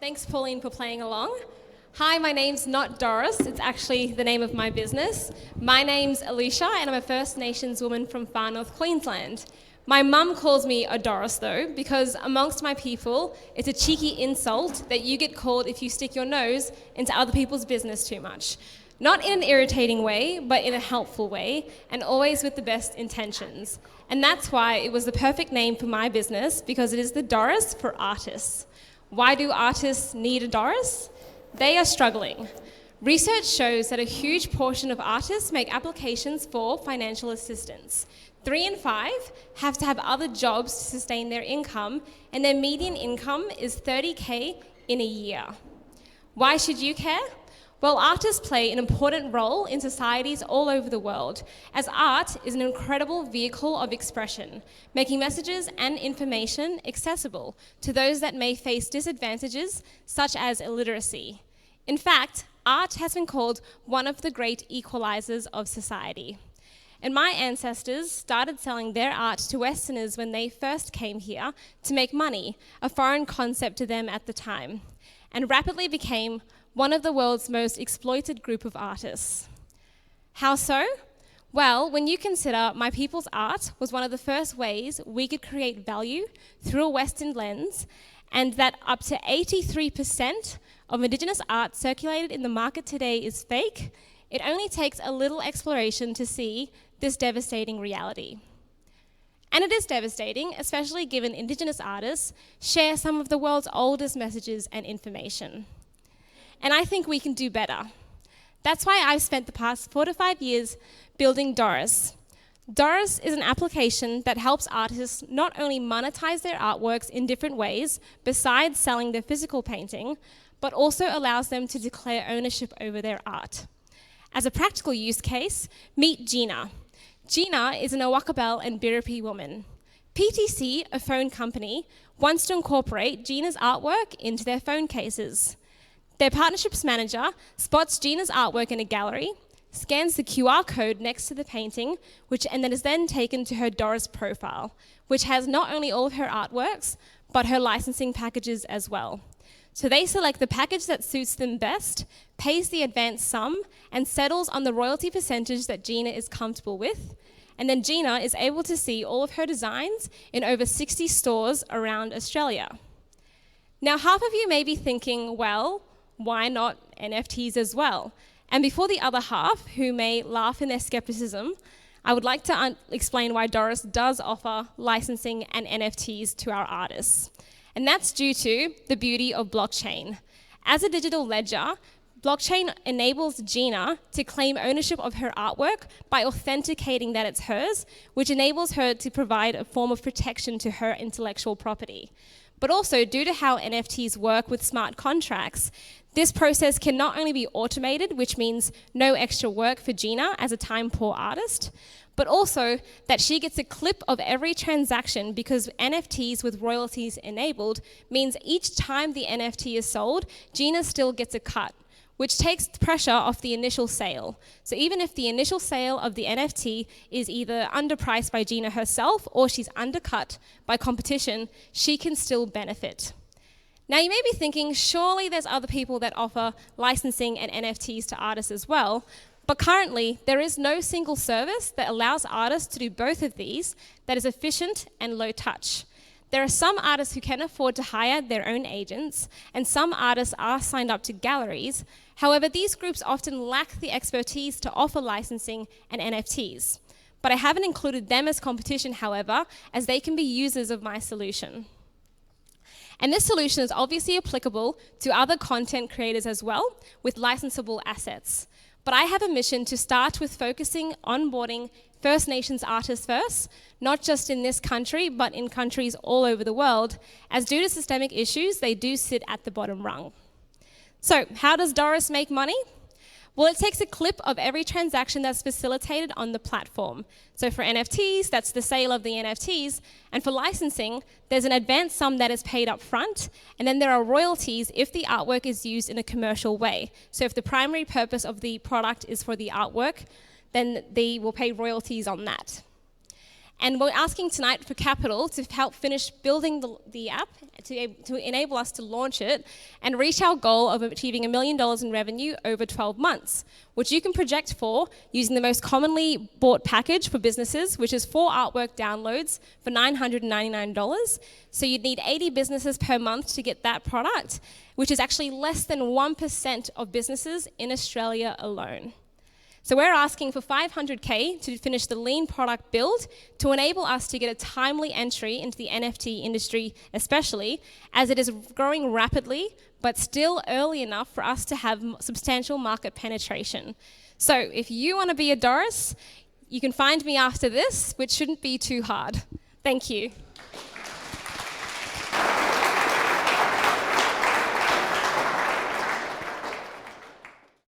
Thanks, Pauline, for playing along. Hi, my name's not Doris. It's actually the name of my business. My name's Alicia, and I'm a First Nations woman from far north Queensland. My mum calls me a Doris, though, because amongst my people, it's a cheeky insult that you get called if you stick your nose into other people's business too much. Not in an irritating way, but in a helpful way, and always with the best intentions. And that's why it was the perfect name for my business, because it is the Doris for artists. Why do artists need a Doris? They are struggling. Research shows that a huge portion of artists make applications for financial assistance. 3 in 5 have to have other jobs to sustain their income, and their median income is $30K in a year. Why should you care? Well, artists play an important role in societies all over the world, as art is an incredible vehicle of expression, making messages and information accessible to those that may face disadvantages, such as illiteracy. In fact, art has been called one of the great equalizers of society. And my ancestors started selling their art to Westerners when they first came here to make money, a foreign concept to them at the time, and rapidly became one of the world's most exploited group of artists. How so? Well, when you consider my people's art was one of the first ways we could create value through a Western lens, and that up to 83% of Indigenous art circulated in the market today is fake, it only takes a little exploration to see this devastating reality. And it is devastating, especially given Indigenous artists share some of the world's oldest messages and information. And I think we can do better. That's why I've spent the past 4 to 5 years building DORIS. DORIS is an application that helps artists not only monetize their artworks in different ways, besides selling their physical painting, but also allows them to declare ownership over their art. As a practical use case, meet Gina. Gina is an Awakabel and Biripi woman. PTC, a phone company, wants to incorporate Gina's artwork into their phone cases. Their partnerships manager spots Gina's artwork in a gallery, scans the QR code next to the painting, and then is then taken to her DORIS profile, which has not only all of her artworks, but her licensing packages as well. So they select the package that suits them best, pays the advance sum, and settles on the royalty percentage that Gina is comfortable with. And then Gina is able to see all of her designs in over 60 stores around Australia. Now, half of you may be thinking, well, why not NFTs as well? And before the other half, who may laugh in their skepticism, I would like to explain why DORIS does offer licensing and NFTs to our artists. And that's due to the beauty of blockchain. As a digital ledger, blockchain enables Gina to claim ownership of her artwork by authenticating that it's hers, which enables her to provide a form of protection to her intellectual property. But also, due to how NFTs work with smart contracts, this process can not only be automated, which means no extra work for Gina as a time-poor artist, but also that she gets a clip of every transaction, because NFTs with royalties enabled means each time the NFT is sold, Gina still gets a cut, which takes pressure off the initial sale. So even if the initial sale of the NFT is either underpriced by Gina herself or she's undercut by competition, she can still benefit. Now you may be thinking, surely there's other people that offer licensing and NFTs to artists as well, but currently there is no single service that allows artists to do both of these that is efficient and low touch. There are some artists who can afford to hire their own agents, and some artists are signed up to galleries. However, these groups often lack the expertise to offer licensing and NFTs. But I haven't included them as competition, however, as they can be users of my solution. And this solution is obviously applicable to other content creators as well, with licensable assets. But I have a mission to start with focusing on onboarding First Nations artists first, not just in this country, but in countries all over the world, as due to systemic issues, they do sit at the bottom rung. So how does DORIS make money? Well, it takes a clip of every transaction that's facilitated on the platform. So for NFTs, that's the sale of the NFTs. And for licensing, there's an advance sum that is paid up front. And then there are royalties if the artwork is used in a commercial way. So if the primary purpose of the product is for the artwork, then they will pay royalties on that. And we're asking tonight for capital to help finish building the app to enable us to launch it and reach our goal of achieving $1 million in revenue over 12 months, which you can project for using the most commonly bought package for businesses, which is 4 artwork downloads for $999. So you'd need 80 businesses per month to get that product, which is actually less than 1% of businesses in Australia alone. So we're asking for $500K to finish the lean product build to enable us to get a timely entry into the NFT industry, especially as it is growing rapidly, but still early enough for us to have substantial market penetration. So if you want to be a Doris, you can find me after this, which shouldn't be too hard. Thank you.